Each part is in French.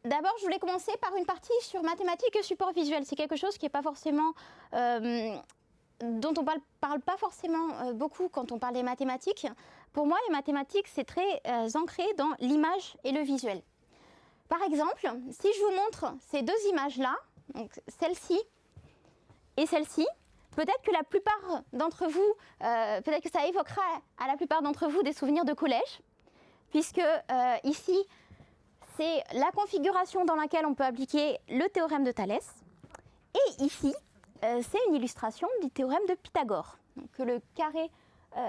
d'abord, je voulais commencer par une partie sur mathématiques et support visuel. C'est quelque chose qui n'est pas forcément, dont on parle pas forcément beaucoup quand on parle des mathématiques. Pour moi, les mathématiques, c'est très ancré dans l'image et le visuel. Par exemple, si je vous montre ces deux images-là, donc celle-ci et celle-ci, peut-être que la plupart d'entre vous, peut-être que ça évoquera à la plupart d'entre vous des souvenirs de collège, puisque ici, c'est la configuration dans laquelle on peut appliquer le théorème de Thalès. Et ici, c'est une illustration du théorème de Pythagore, donc que le carré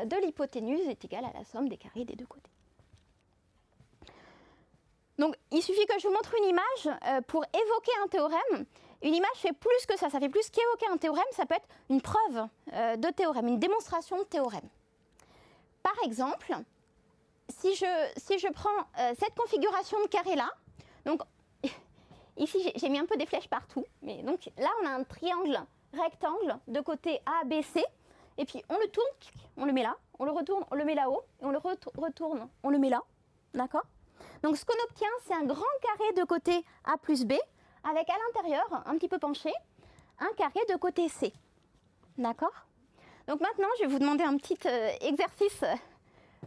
de l'hypoténuse est égal à la somme des carrés des deux côtés. Donc, il suffit que je vous montre une image pour évoquer un théorème. Une image fait plus que ça fait plus qu'évoquer un théorème, ça peut être une preuve de théorème, une démonstration de théorème. Par exemple, si je prends cette configuration de carré-là, donc ici j'ai mis un peu des flèches partout, mais donc là on a un triangle rectangle de côté A, B, C, et puis on le tourne, on le met là, on le retourne, on le met là-haut, et on le retourne, on le met là, d'accord? Donc ce qu'on obtient, c'est un grand carré de côté A plus B, avec à l'intérieur, un petit peu penché, un carré de côté C. D'accord? Donc maintenant, je vais vous demander un petit exercice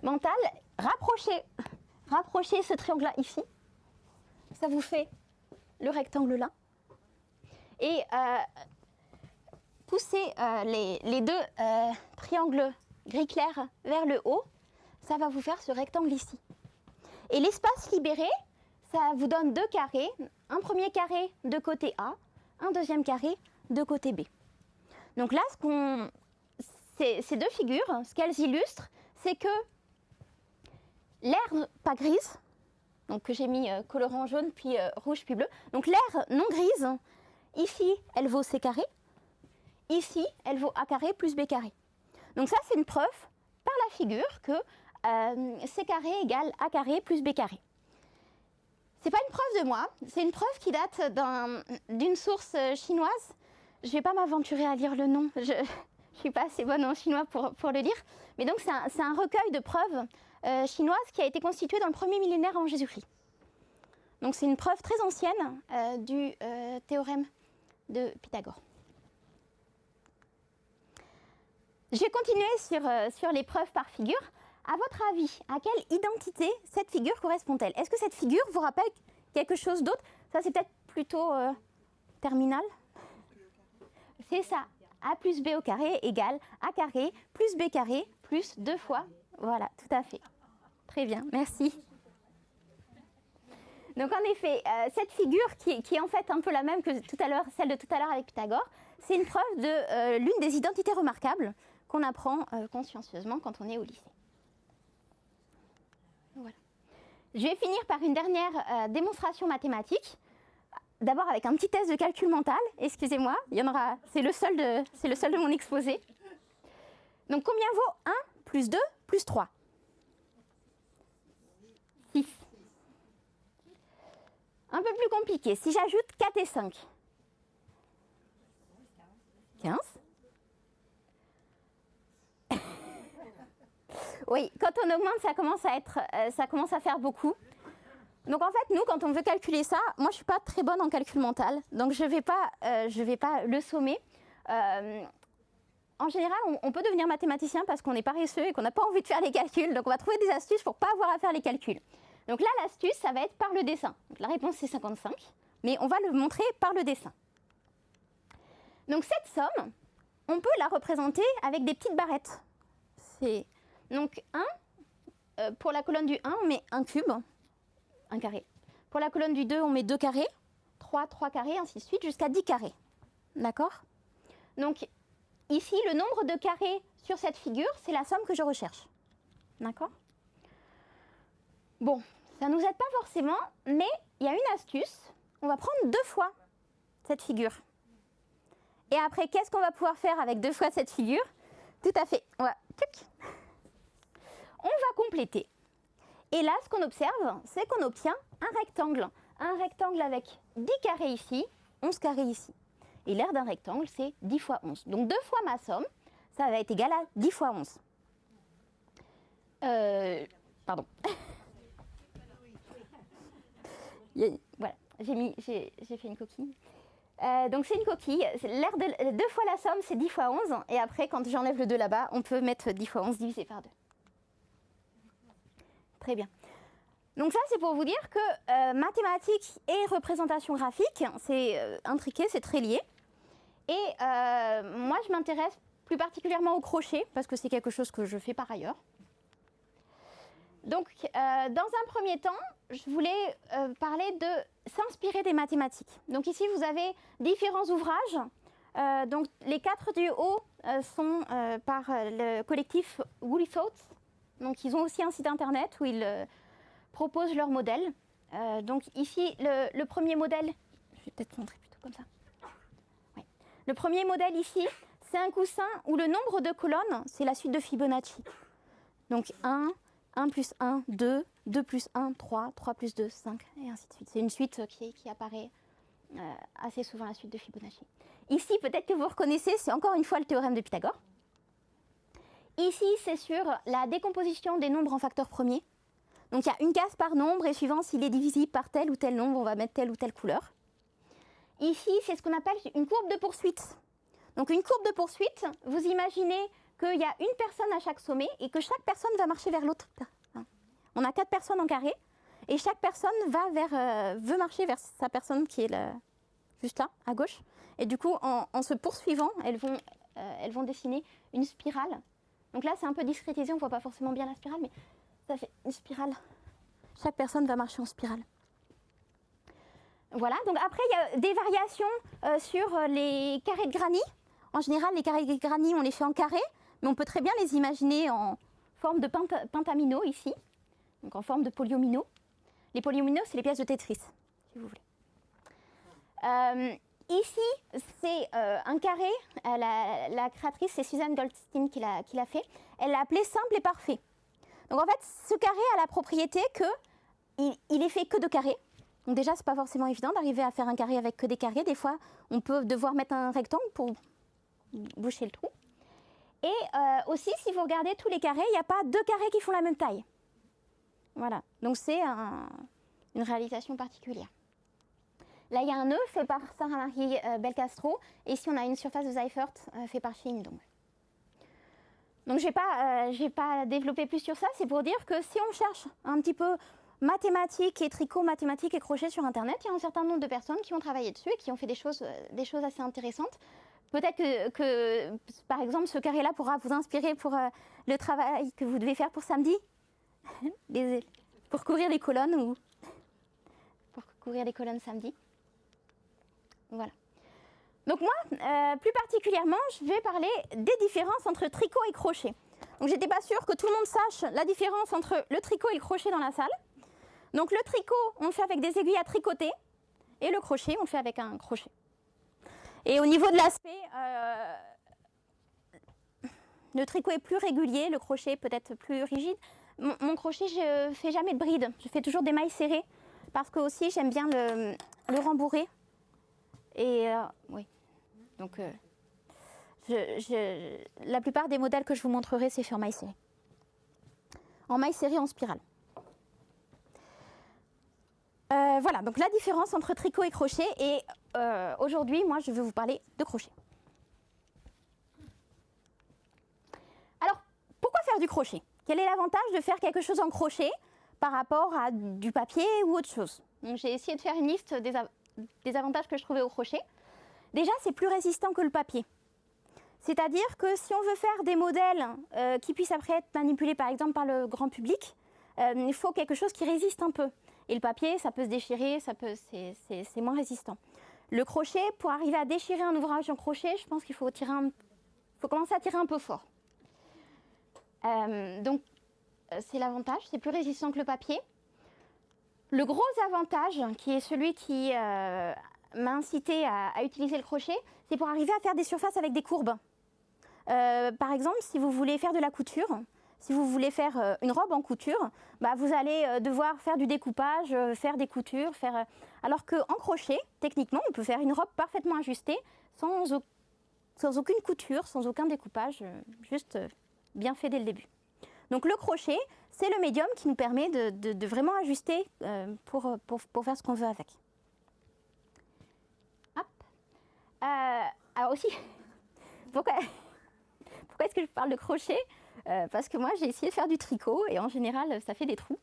mental. Rapprochez ce triangle-là ici. Ça vous fait le rectangle là. Et poussez les deux triangles gris clair vers le haut. Ça va vous faire ce rectangle ici. Et l'espace libéré, ça vous donne deux carrés, un premier carré de côté A, un deuxième carré de côté B. Donc là, ces deux figures, ce qu'elles illustrent, c'est que l'aire pas grise, donc que j'ai mis colorant jaune, puis rouge, puis bleu, donc l'aire non grise, ici, elle vaut C carré, ici, elle vaut A carré plus B carré. Donc ça, c'est une preuve par la figure que C carré égale A carré plus B carré. C'est pas une preuve de moi, c'est une preuve qui date d'une source chinoise. Je ne vais pas m'aventurer à lire le nom, je ne suis pas assez bonne en chinois pour le lire. Mais donc c'est un recueil de preuves chinoises qui a été constitué dans le premier millénaire avant Jésus-Christ. Donc c'est une preuve très ancienne du théorème de Pythagore. Je vais continuer sur les preuves par figure. À votre avis, à quelle identité cette figure correspond-elle? Est-ce que cette figure vous rappelle quelque chose d'autre? Ça, c'est peut-être plutôt terminal. C'est ça. A plus B au carré égale A carré plus B carré plus 2 fois. Voilà, tout à fait. Très bien, merci. Donc en effet, cette figure qui est en fait un peu la même que celle de tout à l'heure avec Pythagore, c'est une preuve de l'une des identités remarquables qu'on apprend consciencieusement quand on est au lycée. Voilà. Je vais finir par une dernière démonstration mathématique. D'abord avec un petit test de calcul mental. Excusez-moi, c'est le seul de mon exposé. Donc combien vaut 1 plus 2 plus 3? 6. Un peu plus compliqué. Si j'ajoute 4 et 5? 15. Oui, quand on augmente, ça commence à faire beaucoup. Donc en fait, nous, quand on veut calculer ça, moi je ne suis pas très bonne en calcul mental, donc je vais pas le sommer. En général, on peut devenir mathématicien parce qu'on est paresseux et qu'on n'a pas envie de faire les calculs, donc on va trouver des astuces pour ne pas avoir à faire les calculs. Donc là, l'astuce, ça va être par le dessin. Donc la réponse, c'est 55, mais on va le montrer par le dessin. Donc cette somme, on peut la représenter avec des petites barrettes. Donc 1, pour la colonne du 1, on met 1 cube, 1 carré. Pour la colonne du 2, on met 2 carrés, 3 carrés, ainsi de suite, jusqu'à 10 carrés. D'accord? Donc ici, le nombre de carrés sur cette figure, c'est la somme que je recherche. D'accord? Bon, ça ne nous aide pas forcément, mais il y a une astuce. On va prendre 2 fois cette figure. Et après, qu'est-ce qu'on va pouvoir faire avec 2 fois cette figure? Tout à fait. On va compléter. Et là, ce qu'on observe, c'est qu'on obtient un rectangle. Un rectangle avec 10 carrés ici, 11 carrés ici. Et l'aire d'un rectangle, c'est 10 fois 11. Donc 2 fois ma somme, ça va être égal à 10 fois 11. Pardon. Voilà. j'ai fait une coquille. Donc c'est une coquille, l'air de 2 fois la somme c'est 10 fois 11, et après quand j'enlève le 2 là-bas, on peut mettre 10 fois 11 divisé par 2. Très bien. Donc ça c'est pour vous dire que mathématiques et représentation graphique, c'est intriqué, c'est très lié. Et moi je m'intéresse plus particulièrement au crochet, parce que c'est quelque chose que je fais par ailleurs. Donc dans un premier temps, je voulais parler de s'inspirer des mathématiques. Donc ici, vous avez différents ouvrages. Donc les 4 du haut sont par le collectif Woolly Thoughts. Donc ils ont aussi un site internet où ils proposent leurs modèles. Donc ici, le premier modèle, je vais peut-être montrer plutôt comme ça. Oui. Le premier modèle ici, c'est un coussin où le nombre de colonnes, c'est la suite de Fibonacci. Donc 1 plus 1, 2, 2 plus 1, 3, 3 plus 2, 5, et ainsi de suite. C'est une suite qui apparaît assez souvent, la suite de Fibonacci. Ici, peut-être que vous reconnaissez, c'est encore une fois le théorème de Pythagore. Ici, c'est sur la décomposition des nombres en facteurs premiers. Donc, il y a une case par nombre, et suivant s'il est divisible par tel ou tel nombre, on va mettre telle ou telle couleur. Ici, c'est ce qu'on appelle une courbe de poursuite. Donc, une courbe de poursuite, vous imaginez qu'il y a une personne à chaque sommet et que chaque personne va marcher vers l'autre. On a 4 personnes en carré et chaque personne veut marcher vers sa personne qui est juste là, à gauche. Et du coup, en se poursuivant, elles vont dessiner une spirale. Donc là, c'est un peu discrétisé, on ne voit pas forcément bien la spirale, mais ça fait une spirale. Chaque personne va marcher en spirale. Voilà, donc après, il y a des variations sur les carrés de granit. En général, les carrés de granit, on les fait en carré. Mais on peut très bien les imaginer en forme de pentamino ici, donc en forme de polyomino. Les polyomino, c'est les pièces de Tetris, si vous voulez. Ici, c'est un carré. La créatrice, c'est Suzanne Goldstein qui l'a fait. Elle l'a appelé simple et parfait. Donc en fait, ce carré a la propriété qu'il est fait que de carrés. Donc déjà, c'est pas forcément évident d'arriver à faire un carré avec que des carrés. Des fois, on peut devoir mettre un rectangle pour boucher le trou. Et aussi, si vous regardez tous les carrés, il n'y a pas 2 carrés qui font la même taille. Voilà, donc c'est une réalisation particulière. Là, il y a un nœud fait par Sarah-Marie Belcastro, et ici, on a une surface de Seifert fait par Shin Dong. Donc, je vais pas développer plus sur ça, c'est pour dire que si on cherche un petit peu mathématiques et tricot, mathématiques et crochet sur Internet, il y a un certain nombre de personnes qui ont travaillé dessus et qui ont fait des choses assez intéressantes. Peut-être que, par exemple, ce carré-là pourra vous inspirer pour le travail que vous devez faire pour samedi, pour courir les colonnes ou pour courir les colonnes samedi. Voilà. Donc moi, plus particulièrement, je vais parler des différences entre tricot et crochet. Donc j'étais pas sûre que tout le monde sache la différence entre le tricot et le crochet dans la salle. Donc le tricot, on le fait avec des aiguilles à tricoter, et le crochet, on le fait avec un crochet. Et au niveau de l'aspect, le tricot est plus régulier, le crochet peut-être plus rigide. Mon crochet, je ne fais jamais de bride, je fais toujours des mailles serrées, parce que aussi j'aime bien le rembourrer. Et oui, donc la plupart des modèles que je vous montrerai, c'est sur mailles serrées. En mailles serrées en spirale. Voilà, donc la différence entre tricot et crochet, et aujourd'hui, moi, je vais vous parler de crochet. Alors, pourquoi faire du crochet? Quel est l'avantage de faire quelque chose en crochet par rapport à du papier ou autre chose? Donc, j'ai essayé de faire une liste des avantages que je trouvais au crochet. Déjà, c'est plus résistant que le papier. C'est-à-dire que si on veut faire des modèles qui puissent après être manipulés, par exemple, par le grand public, il faut quelque chose qui résiste un peu. Et le papier, ça peut se déchirer, c'est moins résistant. Le crochet, pour arriver à déchirer un ouvrage en crochet, je pense qu'il faut commencer à tirer un peu fort. Donc, c'est l'avantage, c'est plus résistant que le papier. Le gros avantage, qui est celui qui m'a incité à utiliser le crochet, c'est pour arriver à faire des surfaces avec des courbes. Par exemple, si vous voulez faire de la couture, si vous voulez faire une robe en couture, bah vous allez devoir faire du découpage, faire des coutures, alors qu'en crochet, techniquement, on peut faire une robe parfaitement ajustée, sans aucune couture, sans aucun découpage, juste bien fait dès le début. Donc le crochet, c'est le médium qui nous permet de vraiment ajuster pour faire ce qu'on veut avec. Alors aussi, pourquoi est-ce que je parle de crochet? Parce que moi, j'ai essayé de faire du tricot et en général, ça fait des trous.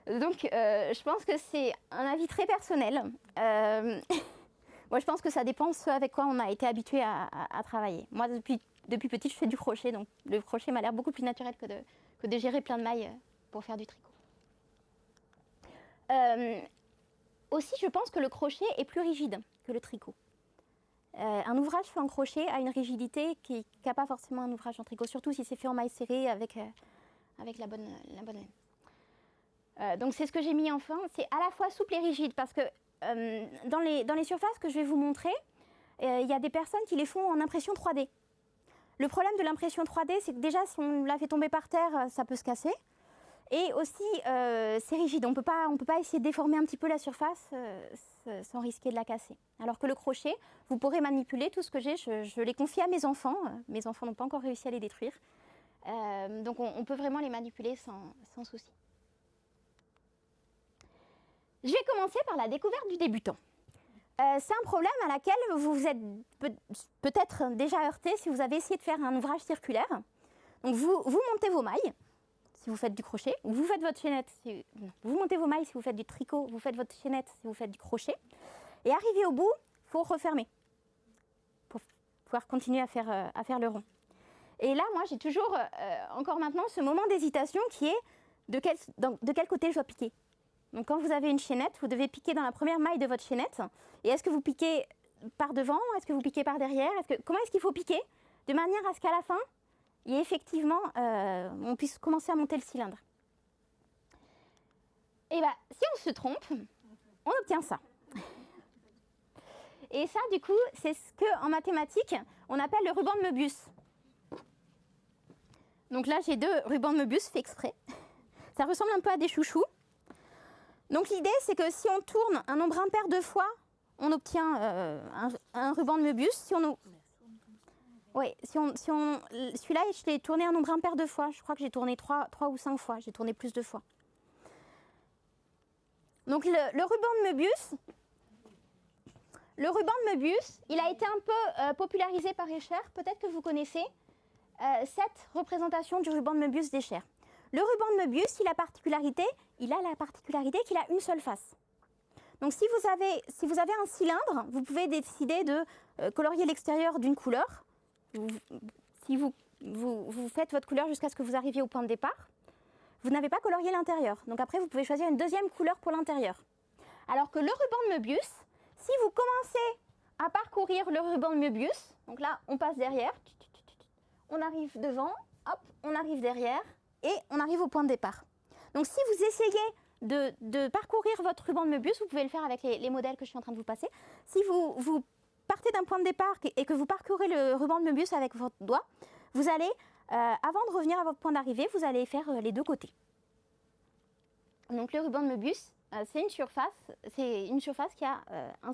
Donc, je pense que c'est un avis très personnel. Moi, je pense que ça dépend de ce avec quoi on a été habitué à travailler. Moi, depuis petite, je fais du crochet, donc le crochet m'a l'air beaucoup plus naturel que de gérer plein de mailles pour faire du tricot. Aussi, je pense que le crochet est plus rigide que le tricot. Un ouvrage fait en crochet a une rigidité qui n'a pas forcément un ouvrage en tricot, surtout si c'est fait en maille serrée avec la bonne laine. Donc c'est ce que j'ai mis enfin, c'est à la fois souple et rigide, parce que dans les surfaces que je vais vous montrer, il y a des personnes qui les font en impression 3D. Le problème de l'impression 3D, c'est que déjà, si on la fait tomber par terre, ça peut se casser. Et aussi, c'est rigide. On ne peut pas essayer de déformer un petit peu la surface sans risquer de la casser. Alors que le crochet, vous pourrez manipuler tout ce que j'ai. Je l'ai confié à mes enfants. Mes enfants n'ont pas encore réussi à les détruire. Donc on peut vraiment les manipuler sans souci. Je vais commencer par la découverte du débutant. C'est un problème à laquelle vous vous êtes peut-être déjà heurté si vous avez essayé de faire un ouvrage circulaire. Donc vous montez vos mailles si vous faites du crochet, ou vous faites votre chaînette, vous montez vos mailles si vous faites du tricot, vous faites votre chaînette si vous faites du crochet, et arrivé au bout, il faut refermer pour pouvoir continuer à faire le rond. Et là, moi, j'ai toujours, encore maintenant, ce moment d'hésitation qui est de quel côté je dois piquer. Donc quand vous avez une chaînette, vous devez piquer dans la première maille de votre chaînette, et est-ce que vous piquez par devant, est-ce que vous piquez par derrière, comment est-ce qu'il faut piquer, de manière à ce qu'à la fin, et effectivement, on puisse commencer à monter le cylindre. Et bien, si on se trompe, on obtient ça. Et ça, du coup, c'est ce qu'en mathématiques, on appelle le ruban de Möbius. Donc là, j'ai 2 rubans de Möbius fait exprès. Ça ressemble un peu à des chouchous. Donc l'idée, c'est que si on tourne un nombre impair 2 fois, on obtient un ruban de Möbius. Oui, celui-là, je l'ai tourné un nombre impair 2 fois. Je crois que j'ai tourné 3 ou 5 fois. J'ai tourné plus de fois. Donc le ruban de Möbius, il a été un peu popularisé par Escher. Peut-être que vous connaissez cette représentation du ruban de Möbius d'Escher. Le ruban de Möbius, il a la particularité qu'il a une seule face. Donc si vous avez un cylindre, vous pouvez décider de colorier l'extérieur d'une couleur. Si vous faites votre couleur jusqu'à ce que vous arriviez au point de départ, vous n'avez pas colorié l'intérieur. Donc après, vous pouvez choisir une deuxième couleur pour l'intérieur. Alors que le ruban de Möbius, si vous commencez à parcourir le ruban de Möbius, donc là, on passe derrière, on arrive devant, hop, on arrive derrière, et on arrive au point de départ. Donc si vous essayez de parcourir votre ruban de Möbius, vous pouvez le faire avec les modèles que je suis en train de vous passer. Si vous partez d'un point de départ et que vous parcourez le ruban de Möbius avec votre doigt, vous allez, avant de revenir à votre point d'arrivée, vous allez faire les 2 côtés. Donc le ruban de Möbius, c'est une surface qui a un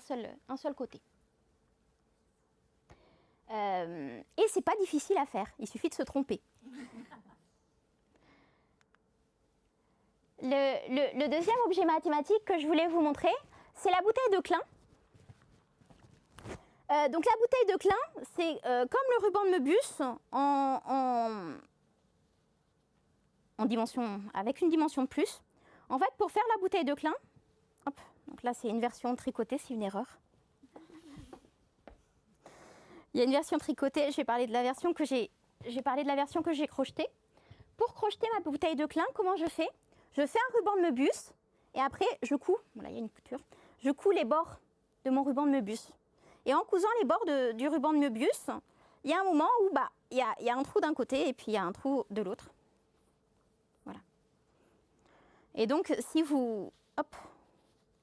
seul côté. Et c'est pas difficile à faire, il suffit de se tromper. Le deuxième objet mathématique que je voulais vous montrer, c'est la bouteille de Klein. Donc la bouteille de Klein, c'est comme le ruban de Möbius en dimension, avec une dimension de plus. En fait, pour faire la bouteille de Klein, hop, donc là c'est une version tricotée, c'est une erreur. Il y a une version tricotée, j'ai parlé de la version que j'ai crochetée. Pour crocheter ma bouteille de Klein, comment je fais? Je fais un ruban de Möbius et après je couds, bon là il y a une couture, je couds les bords de mon ruban de Möbius. Et en cousant les bords du ruban de Möbius, il y a un moment où il y a un trou d'un côté et puis il y a un trou de l'autre. Voilà. Et donc si vous, hop,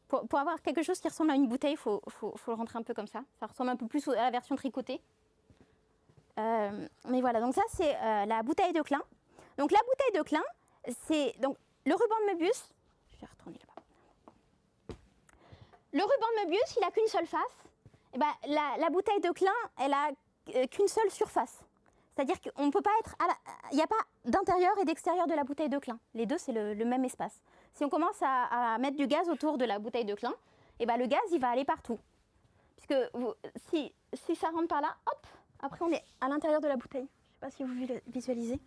pour avoir quelque chose qui ressemble à une bouteille, il faut le rentrer un peu comme ça. Ça ressemble un peu plus à la version tricotée. Mais voilà, donc ça c'est la bouteille de Klein. Donc la bouteille de Klein, c'est donc le ruban de Möbius. Je vais retourner là-bas. Le ruban de Möbius, il n'a qu'une seule face. Et ben, la bouteille de Klein, elle a qu'une seule surface. C'est-à-dire qu'on ne peut pas être... Il n'y a pas d'intérieur et d'extérieur de la bouteille de Klein. Les deux, c'est le même espace. Si on commence à mettre du gaz autour de la bouteille de Klein, et ben, le gaz, il va aller partout. puisque si ça rentre par là, hop, après on est à l'intérieur de la bouteille. Je ne sais pas si vous visualisez.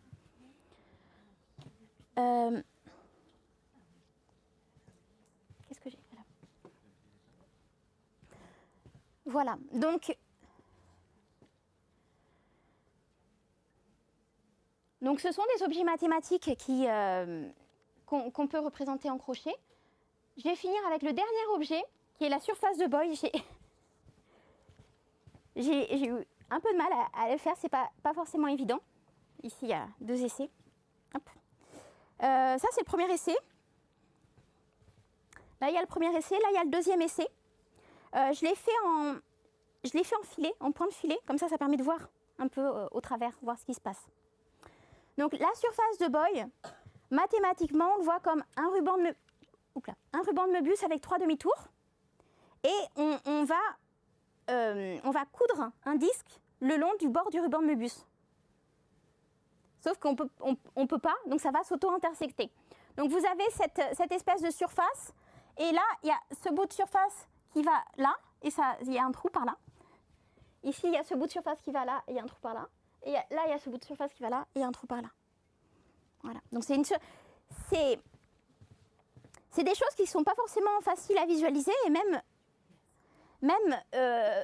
Qu'est-ce que j'ai fait là? Voilà, donc ce sont des objets mathématiques qu'on peut représenter en crochet. Je vais finir avec le dernier objet, qui est la surface de Boyle. J'ai eu un peu de mal à le faire, c'est pas forcément évident. Ici, il y a 2 essais. Hop. Ça, c'est le premier essai. Là, il y a le premier essai. Là, il y a le deuxième essai. Je l'ai fait en filet, en point de filet. Comme ça permet de voir un peu au travers, voir ce qui se passe. Donc, la surface de Boyle, mathématiquement, on le voit comme un ruban de Möbius avec 3 demi-tours. Et on va coudre un disque le long du bord du ruban de Möbius. Sauf qu'on peut pas, donc ça va s'auto-intersecter. Donc vous avez cette espèce de surface, et là, il y a ce bout de surface qui va là, et il y a un trou par là. Ici, il y a ce bout de surface qui va là, et il y a un trou par là. Et là, il y a ce bout de surface qui va là, et il y a un trou par là. Voilà. Donc c'est des choses qui ne sont pas forcément faciles à visualiser, et même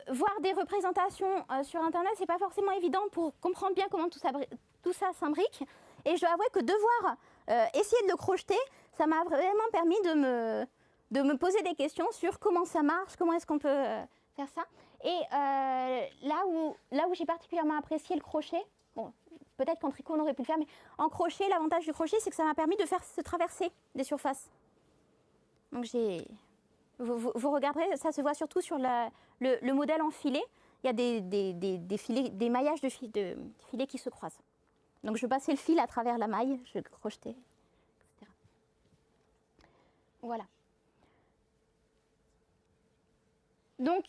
voir des représentations sur Internet, c'est pas forcément évident pour comprendre bien comment tout ça s'imbrique. Et je dois avouer que devoir essayer de le crocheter, ça m'a vraiment permis de me poser des questions sur comment ça marche, comment est-ce qu'on peut faire ça. Et là où j'ai particulièrement apprécié le crochet, bon, peut-être qu'en tricot on aurait pu le faire, mais en crochet, l'avantage du crochet, c'est que ça m'a permis de faire se traverser des surfaces. Donc vous regarderez, ça se voit surtout sur le modèle en filet. Il y a des maillages de filets qui se croisent. Donc je passais le fil à travers la maille, je crochetais, etc. Voilà. Donc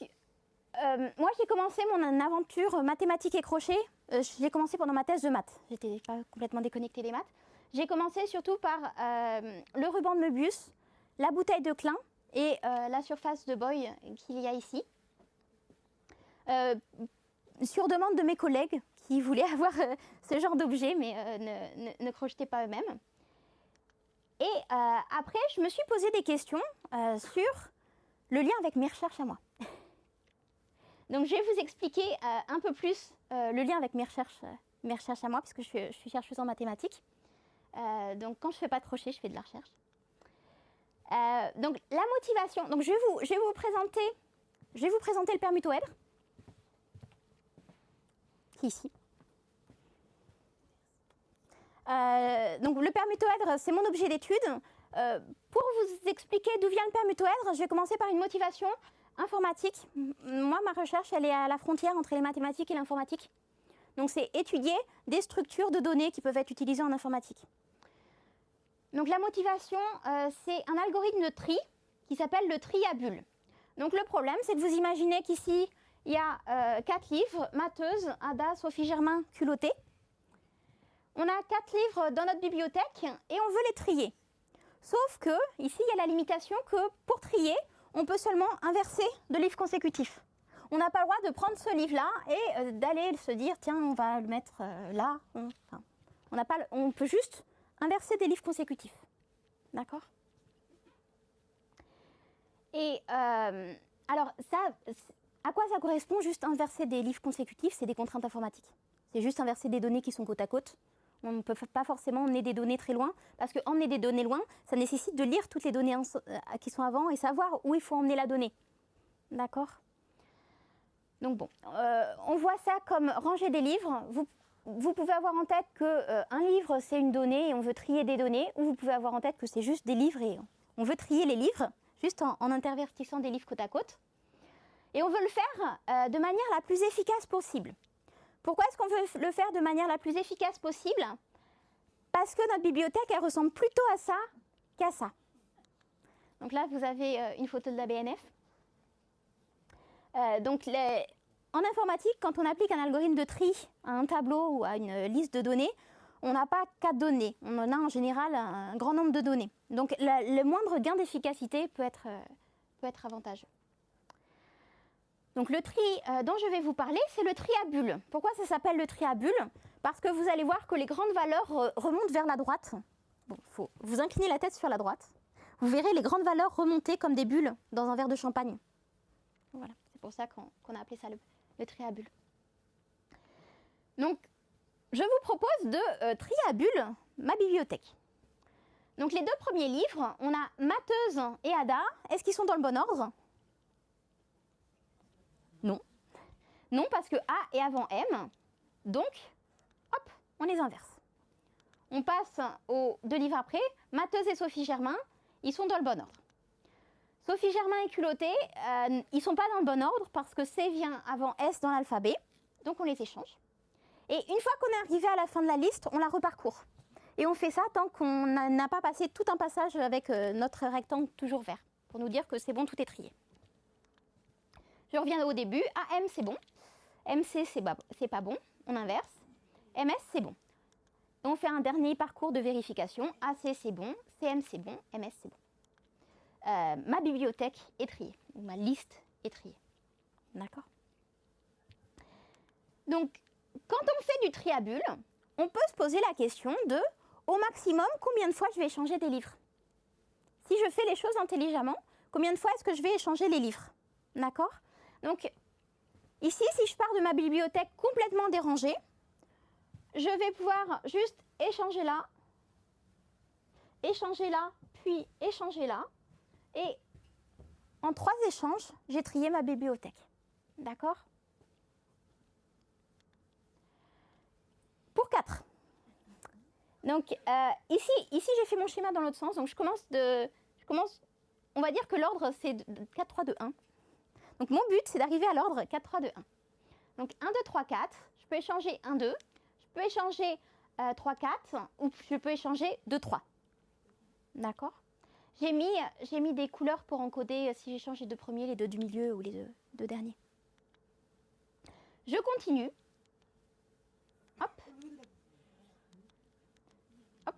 moi j'ai commencé mon aventure mathématiques et crochet. J'ai commencé pendant ma thèse de maths. J'étais pas complètement déconnectée des maths. J'ai commencé surtout par le ruban de Möbius, la bouteille de Klein et la surface de Boyle qu'il y a ici. Sur demande de mes collègues qui voulaient avoir ce genre d'objet, mais ne crochetez pas eux-mêmes. Et après, je me suis posé des questions sur le lien avec mes recherches à moi. Donc, je vais vous expliquer un peu plus le lien avec mes recherches à moi, puisque je suis chercheuse en mathématiques. Donc, quand je ne fais pas de crochet, je fais de la recherche. Donc, la motivation. Donc, je vais vous présenter le permutoèdre, qui est ici. Donc, le permutoèdre, c'est mon objet d'étude. Pour vous expliquer d'où vient le permutoèdre, je vais commencer par une motivation informatique. Moi, ma recherche, elle est à la frontière entre les mathématiques et l'informatique. Donc, c'est étudier des structures de données qui peuvent être utilisées en informatique. Donc, la motivation, c'est un algorithme de tri qui s'appelle le tri à bulles. Donc, le problème, c'est que vous imaginez qu'ici, il y a 4 livres, Matheuse, Ada, Sophie Germain, Culotté. On a 4 livres dans notre bibliothèque et on veut les trier. Sauf que, ici, il y a la limitation que pour trier, on peut seulement inverser de livres consécutifs. On n'a pas le droit de prendre ce livre-là et d'aller se dire, tiens, on va le mettre là. On peut juste inverser des livres consécutifs. D'accord ? Et alors, ça, à quoi ça correspond juste inverser des livres consécutifs? C'est des contraintes informatiques. C'est juste inverser des données qui sont côte à côte. On ne peut pas forcément emmener des données très loin, parce que emmener des données loin, ça nécessite de lire toutes les données qui sont avant et savoir où il faut emmener la donnée. D'accord ? Donc bon, on voit ça comme ranger des livres. Vous pouvez avoir en tête qu'un livre, c'est une donnée et on veut trier des données, ou vous pouvez avoir en tête que c'est juste des livres et on veut trier les livres, juste en intervertissant des livres côte à côte. Et on veut le faire de manière la plus efficace possible. Pourquoi est-ce qu'on veut le faire de manière la plus efficace possible? Parce que notre bibliothèque, elle ressemble plutôt à ça qu'à ça. Donc là, vous avez une photo de la BNF. En informatique, quand on applique un algorithme de tri à un tableau ou à une liste de données, on n'a pas 4 données. On en a en général un grand nombre de données. Donc le moindre gain d'efficacité peut être avantageux. Donc le tri dont je vais vous parler, c'est le tri à bulles. Pourquoi ça s'appelle le tri à bulles? Parce que vous allez voir que les grandes valeurs remontent vers la droite. Bon, il faut vous incliner la tête sur la droite. Vous verrez les grandes valeurs remonter comme des bulles dans un verre de champagne. Voilà, c'est pour ça qu'on a appelé ça le tri à bulles. Donc, je vous propose de trier à bulles ma bibliothèque. Donc, les deux premiers livres, on a Mateuse et Ada. Est-ce qu'ils sont dans le bon ordre? Non. Non, parce que A est avant M. Donc, hop, on les inverse. On passe aux deux livres après. Mateuse et Sophie Germain, ils sont dans le bon ordre. Sophie Germain et Culotté, ils ne sont pas dans le bon ordre parce que C vient avant S dans l'alphabet. Donc, on les échange. Et une fois qu'on est arrivé à la fin de la liste, on la reparcourt. Et on fait ça tant qu'on n'a pas passé tout un passage avec notre rectangle toujours vert, pour nous dire que c'est bon, tout est trié. Je reviens au début. AM, c'est bon. MC, c'est pas bon. On inverse. MS, c'est bon. Et on fait un dernier parcours de vérification. AC, c'est bon. CM, c'est bon. MS, c'est bon. Ma bibliothèque est triée. Ou ma liste est triée. D'accord? Donc, quand on fait du tri à bulles, on peut se poser la question de, au maximum, combien de fois je vais échanger des livres? Si je fais les choses intelligemment, combien de fois est-ce que je vais échanger les livres? D'accord? Donc, ici, si je pars de ma bibliothèque complètement dérangée, je vais pouvoir juste échanger là, puis échanger là. Et en 3 échanges, j'ai trié ma bibliothèque. D'accord? Pour 4. Donc, ici j'ai fait mon schéma dans l'autre sens. Donc, on va dire que l'ordre, c'est 4, 3, 2, 1. Donc, mon but, c'est d'arriver à l'ordre 4, 3, 2, 1. Donc, 1, 2, 3, 4. Je peux échanger 1, 2. Je peux échanger 3, 4. Ou je peux échanger 2, 3. D'accord? J'ai mis des couleurs pour encoder si j'échange les deux premiers, les deux du milieu ou les deux derniers. Je continue. Hop. Hop.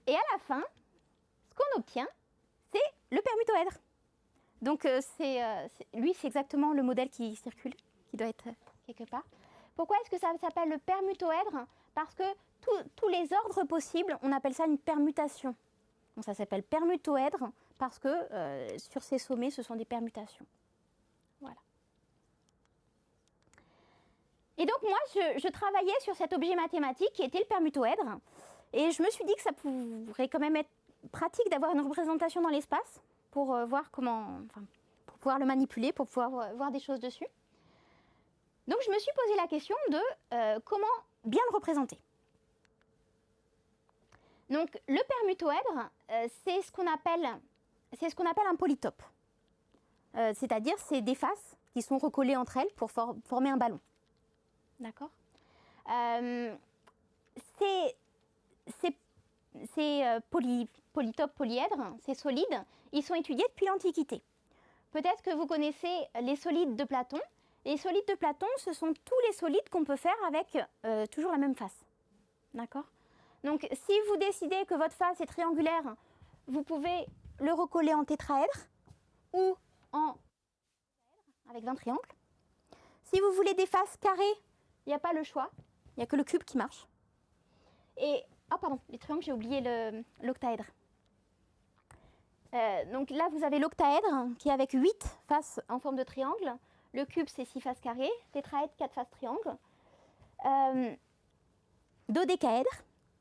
Et à la fin, ce qu'on obtient, c'est le permutoèdre. Donc, lui, c'est exactement le modèle qui circule, qui doit être quelque part. Pourquoi est-ce que ça s'appelle le permutoèdre? Parce que tous les ordres possibles, on appelle ça une permutation. Donc, ça s'appelle permutoèdre parce que sur ces sommets, ce sont des permutations. Voilà. Et donc, moi, je travaillais sur cet objet mathématique qui était le permutoèdre. Et je me suis dit que ça pourrait quand même être pratique d'avoir une représentation dans l'espace pour voir pour pouvoir le manipuler, pour pouvoir voir des choses dessus. Donc, je me suis posé la question de comment bien le représenter. Donc, le permutoèdre, c'est ce qu'on appelle un polytope. C'est-à-dire, c'est des faces qui sont recollées entre elles pour former un ballon. D'accord? Ces polytopes, polyèdres, ces solides, ils sont étudiés depuis l'Antiquité. Peut-être que vous connaissez les solides de Platon. Les solides de Platon, ce sont tous les solides qu'on peut faire avec toujours la même face. D'accord? Donc, si vous décidez que votre face est triangulaire, vous pouvez le recoller en tétraèdre ou en avec 20 triangles. Si vous voulez des faces carrées, il n'y a pas le choix. Il n'y a que le cube qui marche. Et, les triangles, j'ai oublié l'octaèdre. Donc là, vous avez l'octaèdre qui est avec 8 faces en forme de triangle. Le cube, c'est 6 faces carrées. Tétraèdre, 4 faces triangles. Dodécaèdre.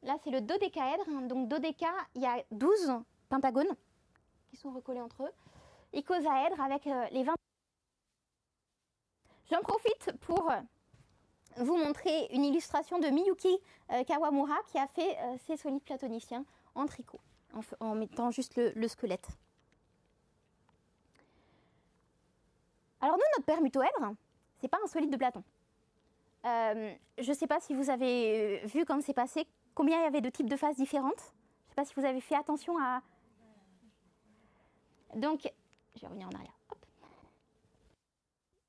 Là, c'est le dodécaèdre. Donc, dodéca, il y a 12 pentagones qui sont recollés entre eux. Icosaèdre avec les 20. J'en profite pour vous montrer une illustration de Miyuki Kawamura qui a fait ses solides platoniciens en tricot, en mettant juste le squelette. Alors nous, notre permutoèdre, c'est pas un solide de Platon. Je ne sais pas si vous avez vu quand c'est passé, combien il y avait de types de faces différentes. Je ne sais pas si vous avez fait attention à... Donc, je vais revenir en arrière. Hop.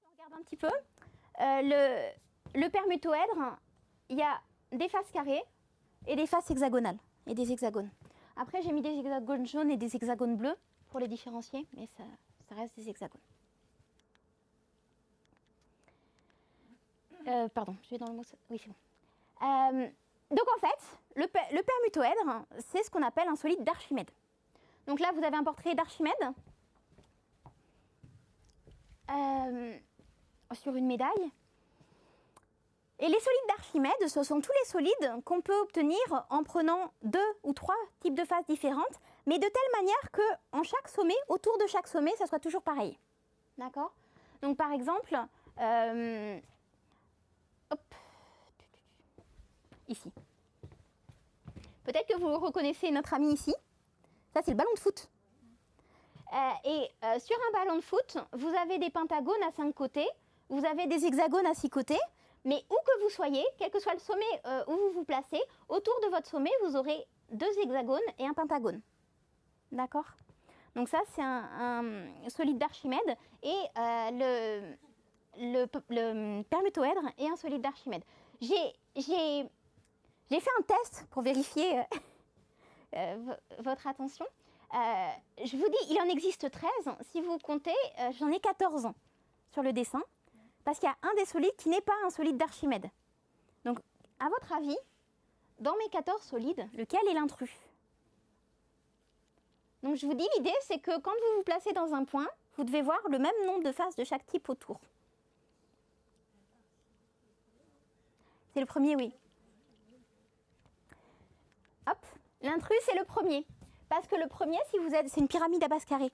On regarde un petit peu. Le permutoèdre, il y a des faces carrées et des faces hexagonales et des hexagones. Après, j'ai mis des hexagones jaunes et des hexagones bleus pour les différencier, mais ça reste des hexagones. Pardon, je vais dans le mot. Oui, c'est bon. Donc en fait, le permutoèdre, c'est ce qu'on appelle un solide d'Archimède. Donc là, vous avez un portrait d'Archimède sur une médaille. Et les solides d'Archimède, ce sont tous les solides qu'on peut obtenir en prenant 2 ou 3 types de phases différentes, mais de telle manière qu'en chaque sommet, autour de chaque sommet, ça soit toujours pareil. D'accord? Donc par exemple, hop, ici. Peut-être que vous reconnaissez notre ami ici. Ça, c'est le ballon de foot. Sur un ballon de foot, vous avez des pentagones à 5 côtés, vous avez des hexagones à 6 côtés, mais où que vous soyez, quel que soit le sommet où vous vous placez, autour de votre sommet, vous aurez 2 hexagones et un pentagone. D'accord? Donc ça, c'est un solide d'Archimède, et le permutoèdre est un solide d'Archimède. J'ai fait un test pour vérifier votre attention. Je vous dis, il en existe 13. Si vous comptez, j'en ai 14 sur le dessin, parce qu'il y a un des solides qui n'est pas un solide d'Archimède. Donc, à votre avis, dans mes 14 solides, lequel est l'intrus? Donc, je vous dis, l'idée, c'est que quand vous vous placez dans un point, vous devez voir le même nombre de faces de chaque type autour. C'est le premier, oui. Hop, l'intrus, c'est le premier. Parce que le premier, c'est une pyramide à base carrée.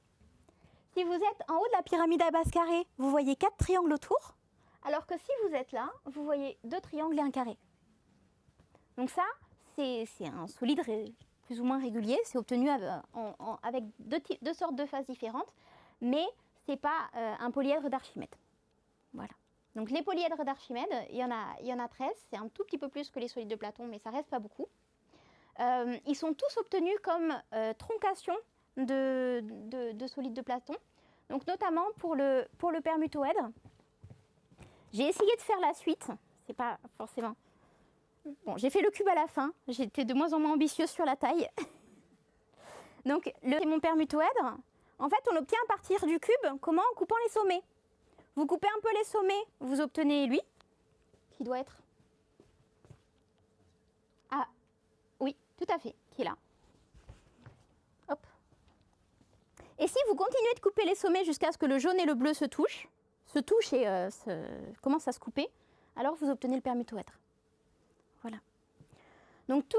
Si vous êtes en haut de la pyramide à base carrée, vous voyez 4 triangles autour, alors que si vous êtes là, vous voyez 2 triangles et un carré. Donc ça, c'est un solide plus ou moins régulier. C'est obtenu avec deux sortes de phases différentes, mais ce n'est pas un polyèdre d'Archimède. Voilà. Donc les polyèdres d'Archimède, il y en a 13. C'est un tout petit peu plus que les solides de Platon, mais ça reste pas beaucoup. Ils sont tous obtenus comme troncation de solides de Platon. Donc notamment pour le permutoèdre, j'ai essayé de faire la suite. C'est pas forcément... Bon, j'ai fait le cube à la fin. J'étais de moins en moins ambitieuse sur la taille. Donc c'est mon permutoèdre. En fait, on obtient à partir du cube, comment? En coupant les sommets. Vous coupez un peu les sommets, vous obtenez lui, qui doit être... Ah, oui, tout à fait, qui est là. Hop. Et si vous continuez de couper les sommets jusqu'à ce que le jaune et le bleu se touchent et commencent à se couper, alors vous obtenez le permutoèdre. Voilà. Donc tous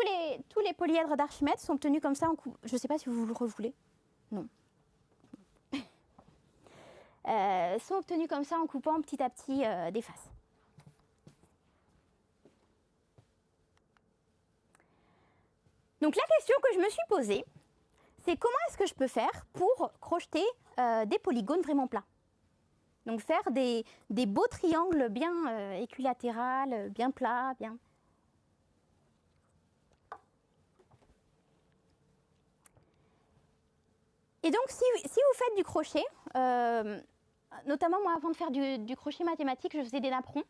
les polyèdres d'Archimède sont obtenus comme ça en coup. Je ne sais pas si vous le revoulez. Non. Sont obtenus comme ça en coupant petit à petit des faces. Donc la question que je me suis posée, c'est comment est-ce que je peux faire pour crocheter des polygones vraiment plats? Donc faire des beaux triangles bien équilatérales, bien plats, bien... Et donc si vous faites du crochet, notamment moi avant de faire du crochet mathématique, je faisais des napperons.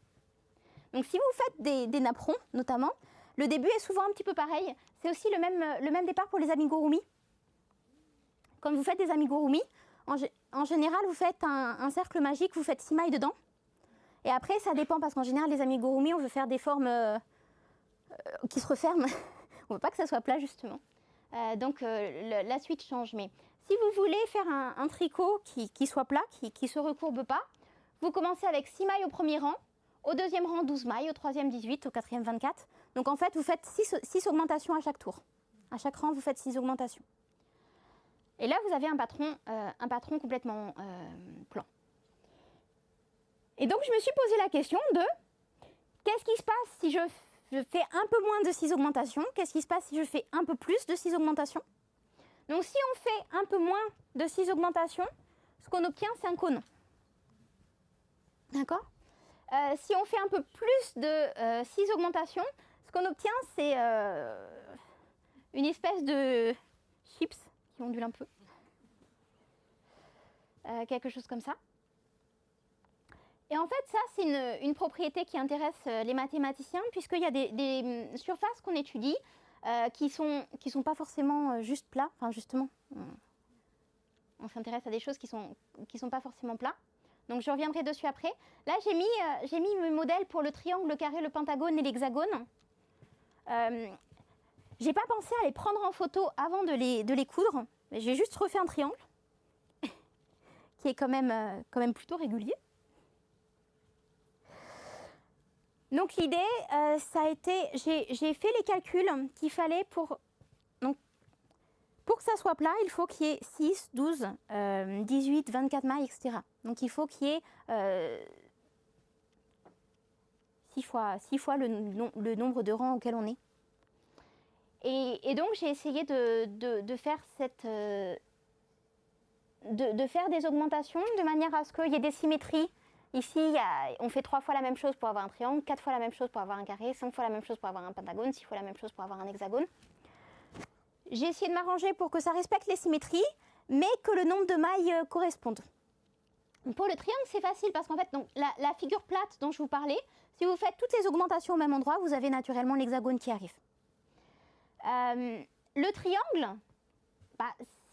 Donc si vous faites des napperons notamment, le début est souvent un petit peu pareil. C'est aussi le même départ pour les amigurumi. Quand vous faites des amigurumi, en général, vous faites un cercle magique, vous faites 6 mailles dedans. Et après, ça dépend, parce qu'en général, les amigurumi, on veut faire des formes qui se referment. On ne veut pas que ça soit plat, justement. Donc, la suite change. Mais si vous voulez faire un tricot qui soit plat, qui ne se recourbe pas, vous commencez avec 6 mailles au premier rang, au deuxième rang 12 mailles, au troisième 18, au quatrième 24. Donc, en fait, vous faites 6 augmentations à chaque tour. À chaque rang, vous faites 6 augmentations. Et là, vous avez un patron complètement plan. Et donc, je me suis posé la question de qu'est-ce qui se passe si je fais un peu moins de 6 augmentations? Qu'est-ce qui se passe si je fais un peu plus de 6 augmentations? Donc, si on fait un peu moins de 6 augmentations, ce qu'on obtient, c'est un cône. D'accord? Si on fait un peu plus de 6 augmentations, ce qu'on obtient, c'est une espèce de chips qui ondule un peu. Quelque chose comme ça. Et en fait, ça, c'est une propriété qui intéresse les mathématiciens, puisqu'il y a des surfaces qu'on étudie qui sont pas forcément juste plats. Enfin, justement, On s'intéresse à des choses qui sont pas forcément plats. Donc je reviendrai dessus après. Là, j'ai mis mes modèles pour le triangle, le carré, le pentagone et l'hexagone. J'ai pas pensé à les prendre en photo avant de les coudre. J'ai juste refait un triangle qui est quand même plutôt régulier. Donc l'idée, ça a été, j'ai fait les calculs qu'il fallait pour que ça soit plat, il faut qu'il y ait 6, 12, 18, 24 mailles, etc. Donc il faut qu'il y ait 6 fois le nombre de rangs auquel on est. Et donc j'ai essayé de faire de faire des augmentations de manière à ce qu'il y ait des symétries. Ici, on fait 3 fois la même chose pour avoir un triangle, 4 fois la même chose pour avoir un carré, 5 fois la même chose pour avoir un pentagone, 6 fois la même chose pour avoir un hexagone. J'ai essayé de m'arranger pour que ça respecte les symétries, mais que le nombre de mailles corresponde. Pour le triangle, c'est facile parce qu'en fait, donc, la figure plate dont je vous parlais, si vous faites toutes les augmentations au même endroit, vous avez naturellement l'hexagone qui arrive. Le triangle,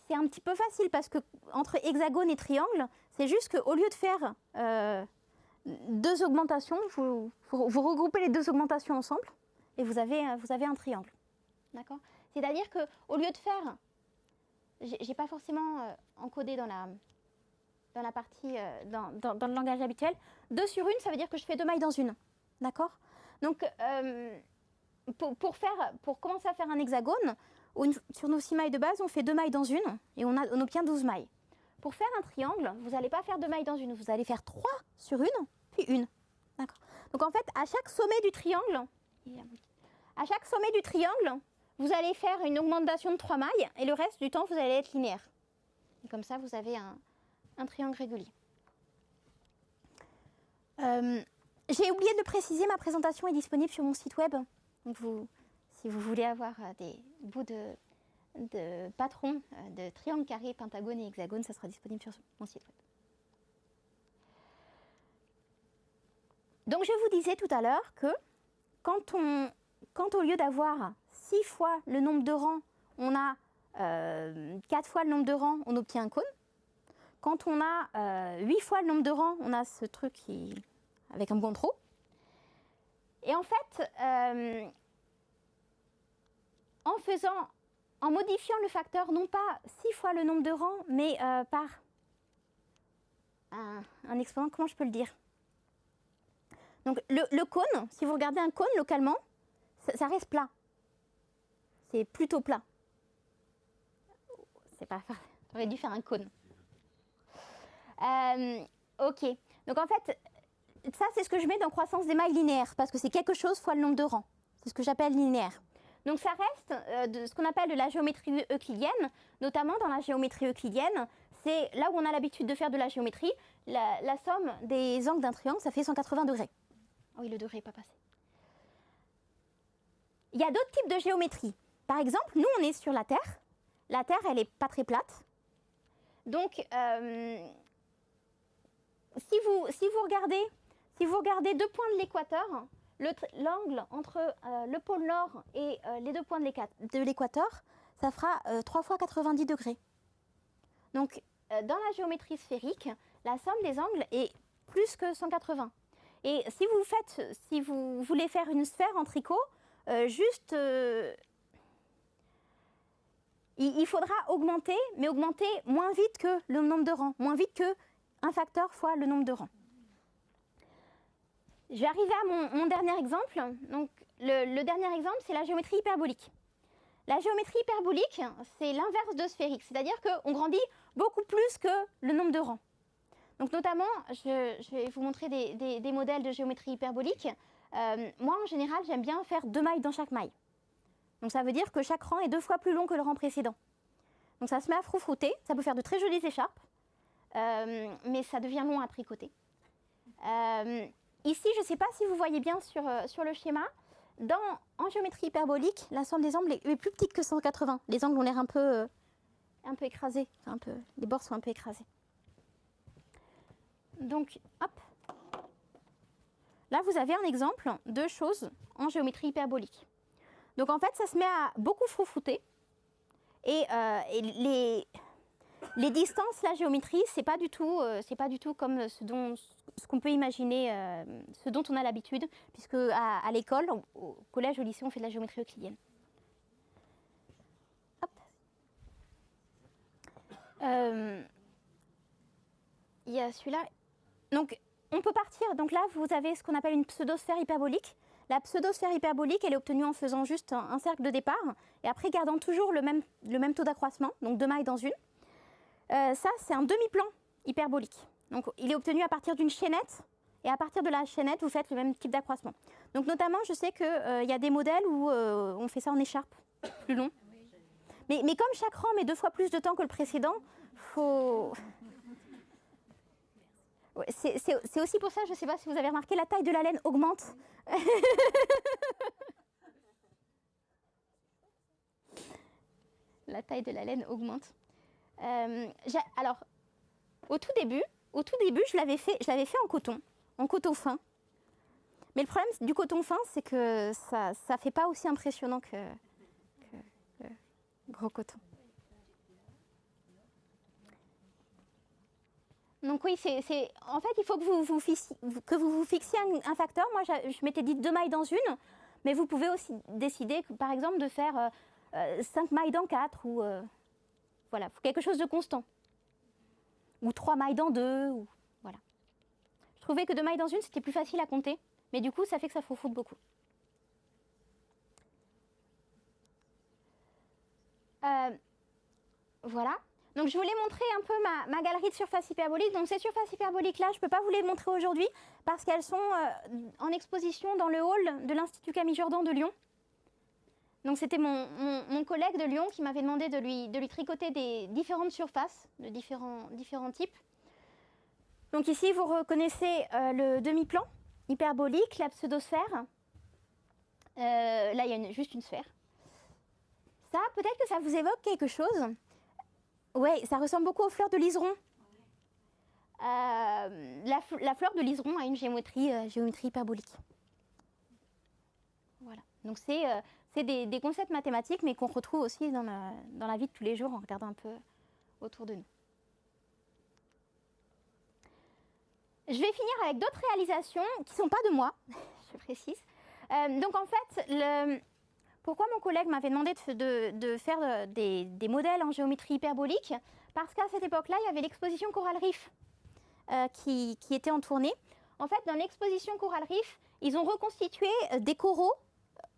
c'est un petit peu facile parce que entre hexagone et triangle, c'est juste qu'au lieu de faire 2 augmentations, vous regroupez les 2 augmentations ensemble et vous avez un triangle. D'accord ? C'est-à-dire qu'au lieu de faire, j'ai pas forcément encodé dans la partie, dans le langage habituel, 2 sur 1, ça veut dire que je fais 2 mailles dans une. D'accord ? Donc, pour commencer à faire un hexagone, sur nos 6 mailles de base, on fait 2 mailles dans une et on obtient 12 mailles. Pour faire un triangle, vous n'allez pas faire 2 mailles dans une, vous allez faire 3 sur une, puis une. D'accord ? Donc en fait, à chaque sommet du triangle, vous allez faire une augmentation de 3 mailles et le reste du temps, vous allez être linéaire. Et comme ça, vous avez un triangle régulier. J'ai oublié de le préciser, ma présentation est disponible sur mon site web. Donc si vous voulez avoir des bouts de patrons de triangle, carré, pentagone et hexagone, ça sera disponible sur mon site web. Donc je vous disais tout à l'heure que quand au lieu d'avoir 6 fois le nombre de rangs, on a 4 fois le nombre de rangs, on obtient un cône. Quand on a 8 fois le nombre de rangs, on a ce truc avec un bon trou. Et en fait, en modifiant le facteur, non pas 6 fois le nombre de rangs, mais par un exponent, comment je peux le dire ? Donc le cône, si vous regardez un cône localement, ça reste plat. C'est plutôt plat. C'est pas... J'aurais dû faire un cône. Ok. Donc en fait, ça c'est ce que je mets dans croissance des mailles linéaires, parce que c'est quelque chose fois le nombre de rangs. C'est ce que j'appelle linéaire. Donc ça reste de ce qu'on appelle de la géométrie euclidienne, notamment dans la géométrie euclidienne. C'est là où on a l'habitude de faire de la géométrie. La somme des angles d'un triangle, ça fait 180 degrés. Oh oui, le degré n'est pas passé. Il y a d'autres types de géométrie. Par exemple, nous, on est sur la Terre. La Terre, elle n'est pas très plate. Donc, si vous regardez 2 points de l'équateur, l'angle entre le pôle nord et les 2 points de l'équateur, ça fera 3 fois 90 degrés. Donc, dans la géométrie sphérique, la somme des angles est plus que 180. Et si vous voulez faire une sphère en tricot, il faudra augmenter, mais augmenter moins vite que le nombre de rangs, moins vite que un facteur fois le nombre de rangs. Je vais arriver à mon dernier exemple. Donc, le dernier exemple, c'est la géométrie hyperbolique. La géométrie hyperbolique, c'est l'inverse de sphérique, c'est-à-dire qu'on grandit beaucoup plus que le nombre de rangs. Donc notamment, je vais vous montrer des modèles de géométrie hyperbolique. Moi, en général, j'aime bien faire 2 mailles dans chaque maille. Donc ça veut dire que chaque rang est 2 fois plus long que le rang précédent. Donc ça se met à froufrouter, ça peut faire de très jolies écharpes, mais ça devient long à tricoter. Ici, je ne sais pas si vous voyez bien sur le schéma, en géométrie hyperbolique, la somme des angles est plus petite que 180. Les angles ont l'air un peu écrasés, les bords sont un peu écrasés. Donc, hop. Là, vous avez un exemple de choses en géométrie hyperbolique. Donc, en fait, ça se met à beaucoup froufrouter. Et Les distances, la géométrie, c'est pas du tout comme ce qu'on peut imaginer, ce dont on a l'habitude, puisque à l'école, au collège, au lycée, on fait de la géométrie euclidienne. Hop. Il y a celui-là. Donc, on peut partir. Donc là, vous avez ce qu'on appelle une pseudosphère hyperbolique. La pseudosphère hyperbolique, elle est obtenue en faisant juste un cercle de départ, et après gardant toujours le même taux d'accroissement, donc 2 mailles dans une. Ça, c'est un demi-plan hyperbolique. Donc, il est obtenu à partir d'une chaînette, et à partir de la chaînette, vous faites le même type d'accroissement. Donc, notamment, je sais qu'il y a des modèles où on fait ça en écharpe, plus long. Mais comme chaque rang met 2 fois plus de temps que le précédent, faut... Ouais, c'est aussi pour ça, je ne sais pas si vous avez remarqué, la taille de la laine augmente. La taille de la laine augmente. Alors, au tout début, je l'avais fait en coton fin. Mais le problème du coton fin, c'est que ça ne fait pas aussi impressionnant que gros coton. Donc oui, en fait, il faut que vous vous fixiez un facteur. Moi, je m'étais dit 2 mailles dans une, mais vous pouvez aussi décider, par exemple, de faire 5 mailles dans 4, ou voilà, quelque chose de constant. Ou 3 mailles dans 2, ou voilà. Je trouvais que 2 mailles dans une, c'était plus facile à compter, mais du coup, ça fait que ça froufroute beaucoup. Voilà. Donc je voulais montrer un peu ma galerie de surfaces hyperboliques. Donc ces surfaces hyperboliques-là, je ne peux pas vous les montrer aujourd'hui parce qu'elles sont en exposition dans le hall de l'Institut Camille Jordan de Lyon. Donc c'était mon collègue de Lyon qui m'avait demandé de lui tricoter des différentes surfaces de différents types. Donc ici, vous reconnaissez le demi-plan hyperbolique, la pseudosphère. Là, il y a juste une sphère. Ça, peut-être que ça vous évoque quelque chose. Oui, ça ressemble beaucoup aux fleurs de liseron. La fleur de liseron a une géométrie hyperbolique. Voilà. Donc c'est des concepts mathématiques, mais qu'on retrouve aussi dans la vie de tous les jours en regardant un peu autour de nous. Je vais finir avec d'autres réalisations qui ne sont pas de moi, je précise. Donc en fait, pourquoi mon collègue m'avait demandé de faire des modèles en géométrie hyperbolique? Parce qu'à cette époque-là, il y avait l'exposition Coral Reef qui était en tournée. En fait, dans l'exposition Coral Reef, ils ont reconstitué des coraux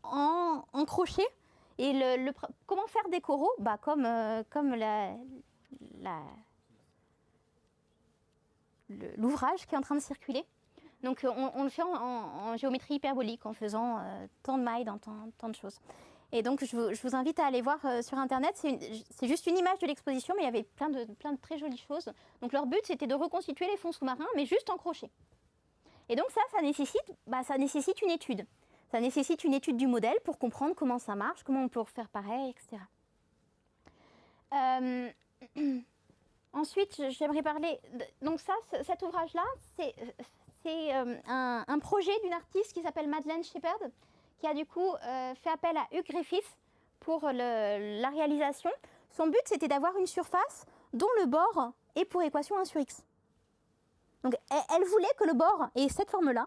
en crochet. Et comment faire des coraux? Comme l'ouvrage qui est en train de circuler. Donc on le fait en géométrie hyperbolique, en faisant tant de mailles dans tant de choses. Et donc je vous invite à aller voir sur Internet. C'est juste une image de l'exposition, mais il y avait plein de très jolies choses. Donc leur but, c'était de reconstituer les fonds sous-marins, mais juste en crochet. Et donc ça nécessite une étude. Ça nécessite une étude du modèle pour comprendre comment ça marche, comment on peut refaire pareil, etc. Ensuite, j'aimerais parler... Donc ça, cet ouvrage-là, c'est un projet d'une artiste qui s'appelle Madeleine Shepherd, qui a du coup fait appel à Hugh Griffiths pour la réalisation. Son but, c'était d'avoir une surface dont le bord est pour équation 1 sur x. Donc elle voulait que le bord ait cette forme-là,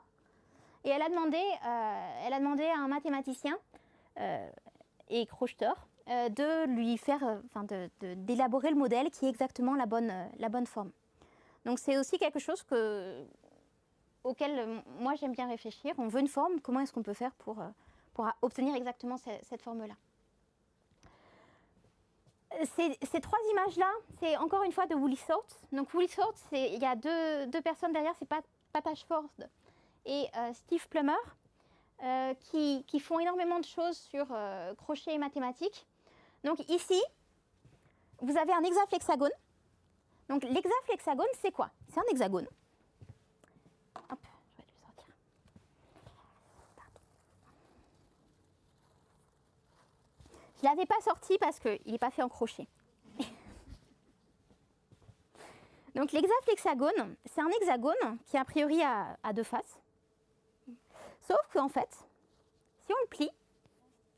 et elle a demandé à un mathématicien et crocheteur de lui faire, d'élaborer le modèle qui est exactement la bonne forme. Donc c'est aussi quelque chose auquel moi j'aime bien réfléchir. On veut une forme, comment est-ce qu'on peut faire pour obtenir exactement cette forme-là? Ces 3 images-là, c'est encore une fois de Willie Thorpe. Donc Willie Thorpe, il y a deux personnes derrière, c'est Pat Ashford et Steve Plummer, qui font énormément de choses sur crochet et mathématiques. Donc ici, vous avez un hexaflexagone. Donc l'hexaflexagone, c'est quoi? C'est un hexagone. Hop, je vais le sortir. Pardon. Je ne l'avais pas sorti parce qu'il n'est pas fait en crochet. Donc l'hexaflexagone, c'est un hexagone qui a priori a 2 faces. Sauf qu'en fait, si on le plie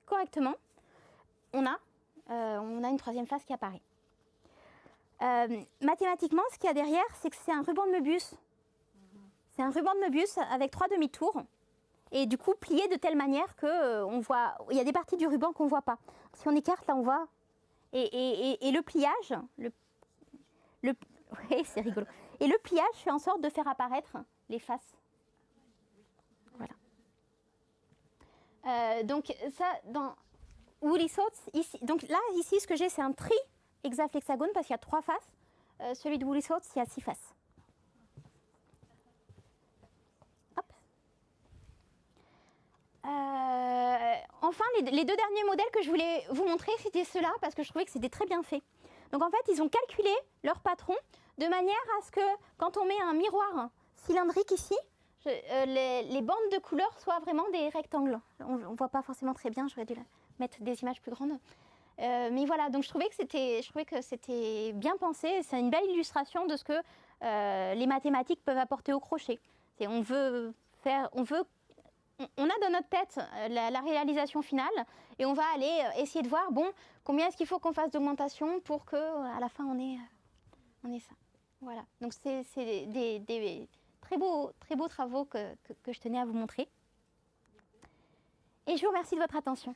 correctement, on a une 3e face qui apparaît. Mathématiquement, ce qu'il y a derrière, c'est que c'est un ruban de Möbius. C'est un ruban de Möbius avec 3 demi-tours. Et du coup, plié de telle manière que on voit, il y a des parties du ruban qu'on ne voit pas. Si on écarte, là, on voit. Et le pliage, oui, c'est rigolo. Et le pliage fait en sorte de faire apparaître les faces. Voilà. Donc ça, dans Woolly Thoughts, ici, donc là, ici, ce que j'ai, c'est un tri-hexaflexagone parce qu'il y a 3 faces. Celui de Woolly Thoughts, il y a 6 faces. Hop. Enfin, les 2 derniers modèles que je voulais vous montrer, c'était ceux-là parce que je trouvais que c'était très bien fait. Donc en fait, ils ont calculé leur patron de manière à ce que quand on met un miroir cylindrique ici, les bandes de couleurs soient vraiment des rectangles. On ne voit pas forcément très bien, j'aurais dû mettre des images plus grandes. Mais voilà, donc je trouvais que c'était bien pensé. C'est une belle illustration de ce que les mathématiques peuvent apporter au crochet. On a dans notre tête la réalisation finale et on va aller essayer de voir, bon, combien est-ce qu'il faut qu'on fasse d'augmentation pour qu'à la fin on ait ça. Voilà, donc c'est des très beaux travaux que je tenais à vous montrer. Et je vous remercie de votre attention.